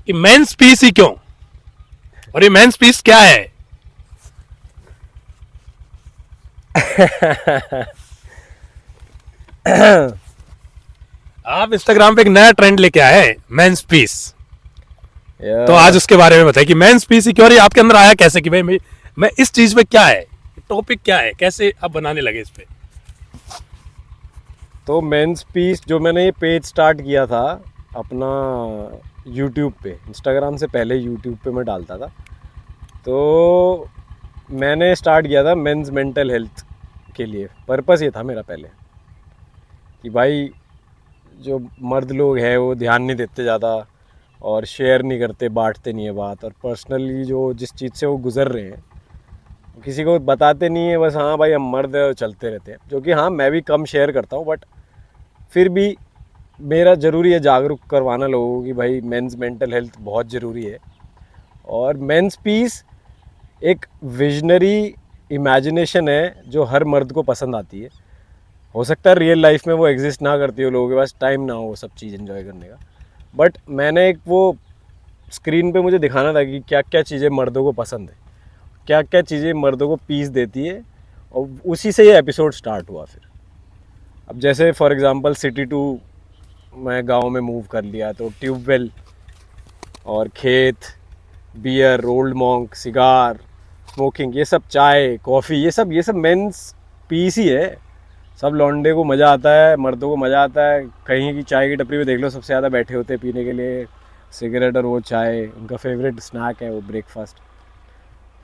कि mains piece ही क्यों, और ये मेंस पीस क्या है? आप इंस्टाग्राम पे एक नया ट्रेंड लेके आए, मेंस पीस। तो आज उसके बारे में बताइए कि मेंस पीस सिक्योरिटी आपके अंदर आया कैसे, कि भाई मैं इस चीज पे क्या है, टॉपिक क्या है, कैसे आप बनाने लगे इस पे? तो मेंस पीस जो मैंने ये पेज स्टार्ट किया था अपना यूट्यूब पे, इंस्टाग्राम से पहले यूट्यूब पे मैं डालता था। तो मैंने स्टार्ट किया था मेंस मेंटल हेल्थ के लिए। पर्पस ये था मेरा पहले कि भाई जो मर्द लोग हैं वो ध्यान नहीं देते ज़्यादा, और शेयर नहीं करते, बांटते नहीं है बात, और पर्सनली जो जिस चीज़ से वो गुज़र रहे हैं किसी को बताते नहीं है। बस हाँ भाई हम मर्द है, चलते रहते हैं। जो कि हाँ मैं भी कम शेयर करता हूँ, बट फिर भी मेरा ज़रूरी है जागरूक करवाना लोगों को कि भाई मेंस मेंटल हेल्थ बहुत ज़रूरी है। और मेंस पीस एक विजनरी इमेजिनेशन है जो हर मर्द को पसंद आती है। हो सकता है रियल लाइफ में वो एग्जिस्ट ना करती हो, लोगों के पास टाइम ना हो वो सब चीज़ एंजॉय करने का, बट मैंने एक वो स्क्रीन पे मुझे दिखाना था कि क्या क्या चीज़ें मर्दों को पसंद है, क्या क्या चीज़ें मर्दों को पीस देती है। और उसी से ये एपिसोड स्टार्ट हुआ। फिर अब जैसे फॉर एग्जांपल सिटी टू मैं गांव में मूव कर लिया, तो ट्यूबवेल और खेत, beer, Old Monk, cigar, smoking, ये सब, चाय, कॉफ़ी, ये सब मेंस पीस ही है। सब लौंडे को मज़ा आता है, मर्दों को मज़ा आता है। कहीं की चाय की टपरी पे देख लो, सबसे ज़्यादा बैठे होते हैं पीने के लिए सिगरेट और वो चाय, उनका फेवरेट स्नैक है वो ब्रेकफास्ट।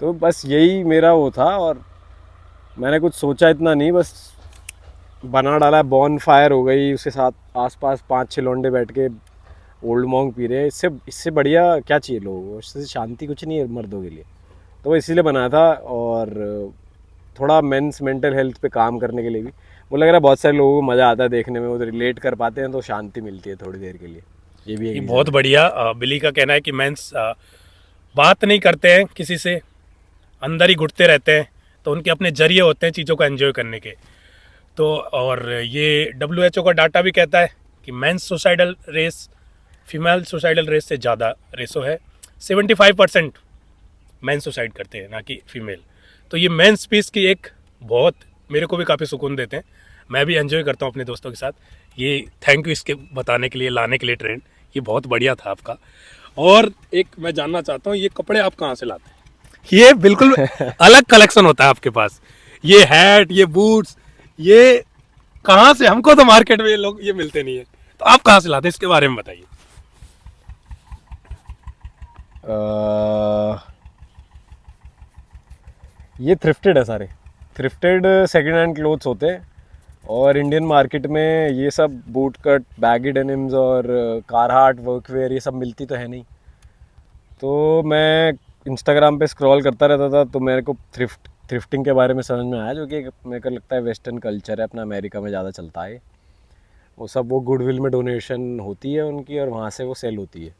तो बस यही मेरा वो था, और मैंने कुछ सोचा इतना नहीं, बस बना डाला। बॉन फायर हो गई, उसके साथ आसपास 5-6 लौंडे बैठ के ओल्ड मॉन्क पी रहे हैं। इससे इससे बढ़िया क्या चाहिए लोगों को? इससे शांति कुछ नहीं है मर्दों के लिए। तो वो इसीलिए बनाया था, और थोड़ा मेंस मेंटल हेल्थ पे काम करने के लिए भी। मुझे लग रहा है बहुत सारे लोगों को मज़ा आता है देखने में, वो रिलेट कर पाते हैं, तो शांति मिलती है थोड़ी देर के लिए। ये भी एक ये रीज़न बहुत है। बढ़िया। बिली का कहना है कि मेंस बात नहीं करते हैं किसी से, अंदर ही घुटते रहते हैं, तो उनके अपने जरिए होते हैं चीज़ों को एंजॉय करने के। तो और ये WHO का डाटा भी कहता है कि men's suicidal rates female suicidal rates से ज़्यादा रेसो है। 75% मेन सुसाइड करते हैं, ना कि फीमेल। तो ये मेन स्पीच की एक बहुत, मेरे को भी काफ़ी सुकून देते हैं। मैं भी एंजॉय करता हूँ अपने दोस्तों के साथ। ये थैंक यू इसके बताने के लिए, लाने के लिए ट्रेंड। ये बहुत बढ़िया था आपका। और एक मैं जानना चाहता हूँ, ये कपड़े आप कहाँ से लाते हैं? ये बिल्कुल अलग कलेक्शन होता है आपके पास। ये हैट, ये बूट्स, ये कहाँ से? हमको तो मार्केट में ये लोग ये मिलते नहीं है, तो आप कहाँ से लाते हैं, इसके बारे में बताइए। ये थ्रिफ्टेड है सारे, थ्रिफ्टेड सेकेंड हैंड क्लोथ्स होते हैं। और इंडियन मार्केट में ये सब बूट कट, बैगी डेनिम्स और कारहाट वर्कवेयर ये सब मिलती तो है नहीं। तो मैं इंस्टाग्राम पे स्क्रॉल करता रहता था, तो मेरे को थ्रिफ्टिंग के बारे में समझ में आया, जो कि मेरे को लगता है वेस्टर्न कल्चर है अपना, अमेरिका में ज़्यादा चलता है वो सब। वो गुडविल में डोनेशन होती है उनकी, और वहाँ से वो सेल होती है।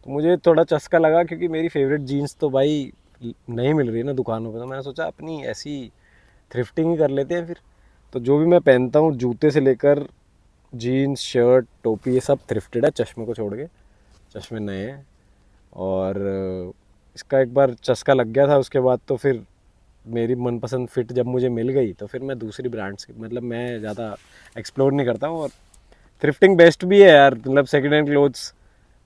तो मुझे थोड़ा चस्का लगा, क्योंकि मेरी फेवरेट जीन्स तो भाई नहीं मिल रही है ना दुकानों पे, तो मैंने सोचा अपनी ऐसी थ्रिफ्टिंग ही कर लेते हैं फिर। तो जो भी मैं पहनता हूँ, जूते से लेकर जीन्स, शर्ट, टोपी, ये सब थ्रिफ्टेड है, चश्मे को छोड़ के। चश्मे नए हैं। और इसका एक बार चस्का लग गया था, उसके बाद तो फिर मेरी मनपसंद फिट जब मुझे मिल गई, तो फिर मैं दूसरी ब्रांड्स की, मतलब मैं ज़्यादा एक्सप्लोर नहीं करता हूँ। और थ्रिफ्टिंग बेस्ट भी है यार, मतलब सेकेंड हैंड क्लोथ्स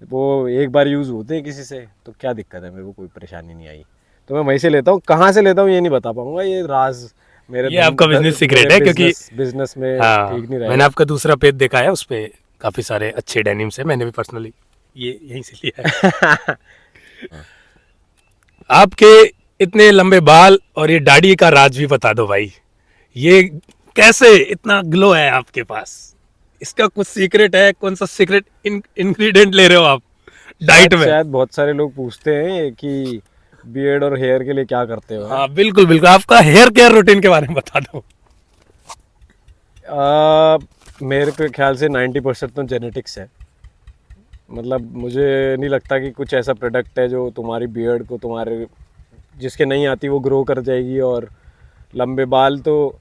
वो एक बार यूज़ होते हैं किसी से, तो क्या दिक्कत है, मेरे को कोई परेशानी नहीं आई। तो मैं वहीं से लेता हूँ। कहाँ से लेता हूँ ये नहीं बता पाऊँगा, ये राज मेरे ये आपका बिजनेस मेरे सीक्रेट है, क्योंकि बिजनेस में हाँ, ठीक नहीं मैंने रहेगा। आपका दूसरा पेज देखा है, उस पे काफी सारे अच्छे डेनिम्स है। मैंने भी पर्सनली ये यहीं से लिया है। आपके इतने लंबे बाल और ये दाढ़ी का राज भी बता दो भाई। ये कैसे इतना ग्लो है आपके पास? इसका कुछ सीक्रेट है? कौन सा सीक्रेट इंग्रेडिएंट ले रहे हो आप डाइट शायद में? शायद बहुत सारे लोग पूछते हैं कि बियर्ड और हेयर के लिए क्या करते हो है। हाँ बिल्कुल बिल्कुल, आपका हेयर केयर रूटीन के बारे में बता दो। मेरे को ख्याल से 90% तो जेनेटिक्स है। मतलब मुझे नहीं लगता कि कुछ ऐसा प्रोडक्ट है जो तुम्हारी बियर्ड को, तुम्हारे जिसके नहीं आती वो ग्रो कर जाएगी। और लंबे बाल तो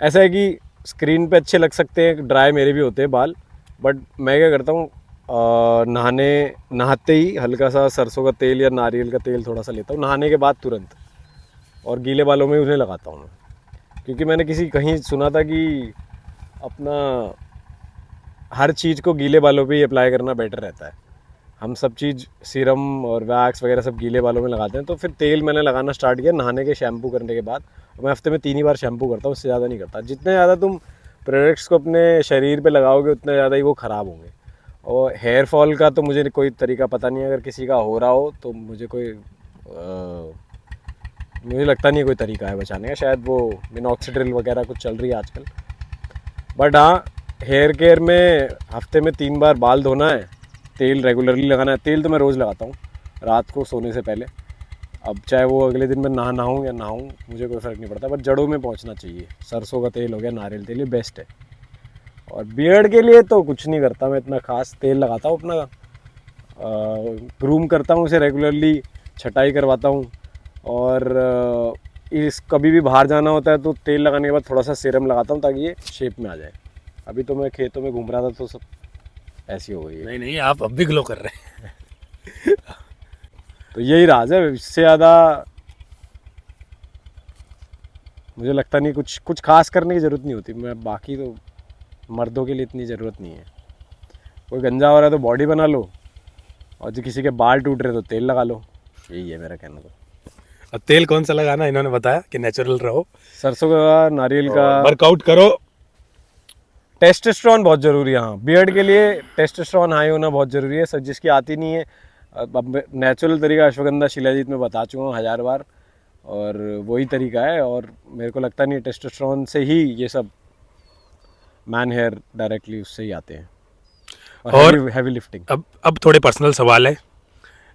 ऐसा है कि स्क्रीन पे अच्छे लग सकते हैं, ड्राई मेरे भी होते हैं बाल, बट मैं क्या करता हूँ, नहाते ही हल्का सा सरसों का तेल या नारियल का तेल थोड़ा सा लेता हूँ नहाने के बाद तुरंत, और गीले बालों में उन्हें लगाता हूँ मैं, क्योंकि मैंने कहीं सुना था कि अपना हर चीज़ को गीले बालों पे ही अप्लाई करना बेटर रहता है। हम सब चीज़ सीरम और वैक्स वगैरह सब गीले बालों में लगाते हैं, तो फिर तेल मैंने लगाना स्टार्ट किया नहाने के शैम्पू करने के बाद। मैं हफ्ते में 3 ही बार शैम्पू करता हूँ, उससे ज़्यादा नहीं करता। जितने ज़्यादा तुम प्रोडक्ट्स को अपने शरीर पे लगाओगे उतने ज़्यादा ही वो ख़राब होंगे। और हेयर फॉल का तो मुझे कोई तरीका पता नहीं है, अगर किसी का हो रहा हो तो मुझे लगता नहीं है कोई तरीका है बचाने का, शायद वो मिनॉक्सिडिल वगैरह कुछ चल रही है आजकल। बट हाँ, हेयर केयर में हफ्ते में 3 बार बाल धोना है, तेल रेगुलरली लगाना है। तेल तो मैं रोज़ लगाता हूँ रात को सोने से पहले। अब चाहे वो अगले दिन मैं नहाऊँ या नहाऊँ मुझे कोई फ़र्क नहीं पड़ता, बट जड़ों में पहुँचना चाहिए। सरसों का तेल हो गया, नारियल तेल, ये बेस्ट है। और बियर्ड के लिए तो कुछ नहीं करता मैं इतना खास, तेल लगाता हूँ अपना, ग्रूम करता हूँ उसे रेगुलरली, छटाई करवाता हूँ। और कभी भी बाहर जाना होता है तो तेल लगाने के बाद थोड़ा सा सीरम लगाता हूँ ताकि ये शेप में आ जाए। अभी तो मैं खेतों में घूम रहा था तो सब ऐसी हो गई है। नहीं नहीं, आप अब भी ग्लो कर रहे हैं। तो यही राज है, इससे ज़्यादा मुझे लगता नहीं कुछ खास करने की ज़रूरत नहीं होती। मैं बाकी तो मर्दों के लिए इतनी ज़रूरत नहीं है। कोई गंजा हो रहा है तो बॉडी बना लो, और जो किसी के बाल टूट रहे तो तेल लगा लो, यही है मेरा कहना। तो और तेल कौन सा लगाना, इन्होंने बताया कि नेचुरल रहो, सरसों का, नारियल का। वर्कआउट करो। टेस्टोस्टेरोन बहुत ज़रूरी है। हाँ, बियर्ड के लिए टेस्टोस्टेरोन हाई होना बहुत ज़रूरी है। सर जिसकी आती नहीं है, अब नेचुरल तरीका अश्वगंधा शिलाजीत में बता चुका हूँ 1000 बार, और वही तरीका है। और मेरे को लगता नहीं टेस्टोस्टेरोन से ही ये सब मैन हेयर डायरेक्टली उससे ही आते हैं। और हैवी लिफ्टिंग। अब थोड़े पर्सनल सवाल है,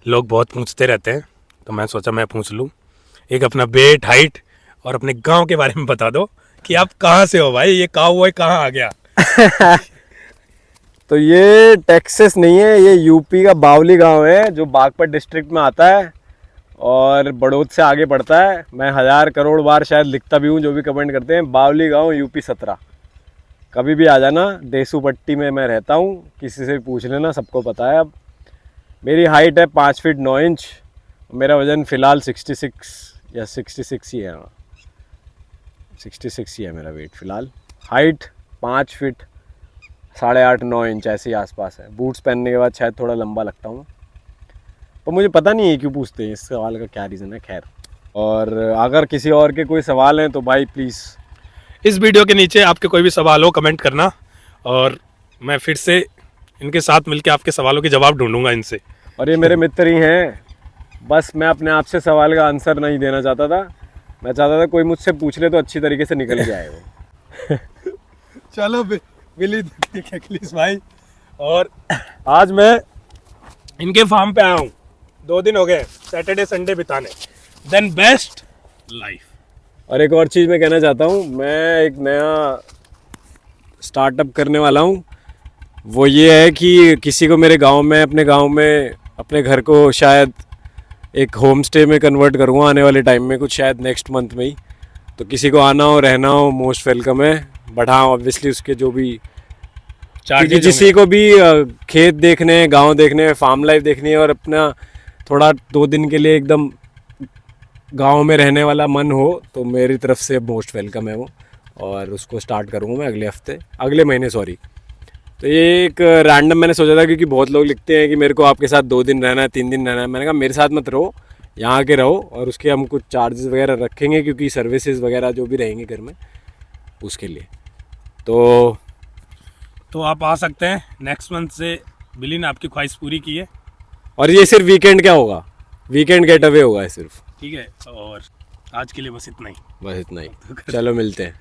लोग बहुत पूछते रहते हैं, तो मैं सोचा मैं पूछ लूँ। एक अपना वेट, हाइट और अपने गांव के बारे में बता दो कि आप कहाँ से हो भाई, ये काऊ कहाँ आ गया। तो ये टेक्सास नहीं है, ये यूपी का बावली गांव है जो बागपत डिस्ट्रिक्ट में आता है और बड़ौद से आगे पड़ता है। मैं 1000 करोड़ बार शायद लिखता भी हूँ, जो भी कमेंट करते हैं। बावली गांव, यूपी 17। कभी भी आ जाना, देसू पट्टी में मैं रहता हूँ, किसी से भी पूछ लेना, सबको पता है। अब मेरी हाइट है 5 फीट 9 इंच, मेरा वज़न फ़िलहाल 66 ही है। 66 ही है मेरा वेट फ़िलहाल। हाइट 5 फीट 8.5 9 इंच ऐसे ही आसपास है। बूट्स पहनने के बाद शायद थोड़ा लंबा लगता हूँ, पर मुझे पता नहीं है क्यों पूछते हैं, इस सवाल का क्या रीज़न है। खैर, और अगर किसी और के कोई सवाल हैं तो भाई प्लीज़ इस वीडियो के नीचे आपके कोई भी सवाल हो कमेंट करना, और मैं फिर से इनके साथ मिलकर आपके सवालों के जवाब ढूंढूंगा इनसे। और ये मेरे मित्र ही हैं, बस मैं अपने आप से सवाल का आंसर नहीं देना चाहता था। मैं चाहता था कोई मुझसे पूछ ले तो अच्छी तरीके से निकल के आए वो। चलो बिली भाई, और आज मैं इनके फार्म पे आया हूँ, 2 दिन हो गए सैटरडे संडे बिताने। Then best life. और एक और चीज़ मैं कहना चाहता हूँ, मैं एक नया स्टार्टअप करने वाला हूँ। वो ये है कि किसी को मेरे गांव में, अपने गांव में, अपने घर को शायद एक होम स्टे में कन्वर्ट करूँगा आने वाले टाइम में, कुछ शायद नेक्स्ट मंथ में ही। तो किसी को आना हो, रहना हो, मोस्ट वेलकम है। बट हाँ, ऑब्वियसली उसके जो भी क्योंकि किसी को भी खेत देखने, गांव देखने, फार्म लाइफ देखनी है और अपना थोड़ा 2 दिन के लिए एकदम गांव में रहने वाला मन हो, तो मेरी तरफ से मोस्ट वेलकम है वो। और उसको स्टार्ट करूँगा मैं अगले महीने सॉरी। तो ये एक रैंडम मैंने सोचा था, क्योंकि बहुत लोग लिखते हैं कि मेरे को आपके साथ 2 दिन रहना है, 3 दिन रहना है। मैंने कहा मेरे साथ मत रहो, यहाँ के रहो, और उसके हम कुछ चार्जेस वगैरह रखेंगे, क्योंकि सर्विसेज वगैरह जो भी रहेंगे घर में उसके लिए। तो आप आ सकते हैं नेक्स्ट मंथ से। बिली ने आपकी ख्वाहिश पूरी की है। और ये सिर्फ वीकेंड क्या होगा, वीकेंड गेट अवे होगा सिर्फ। ठीक है, और आज के लिए बस इतना ही। चलो मिलते हैं।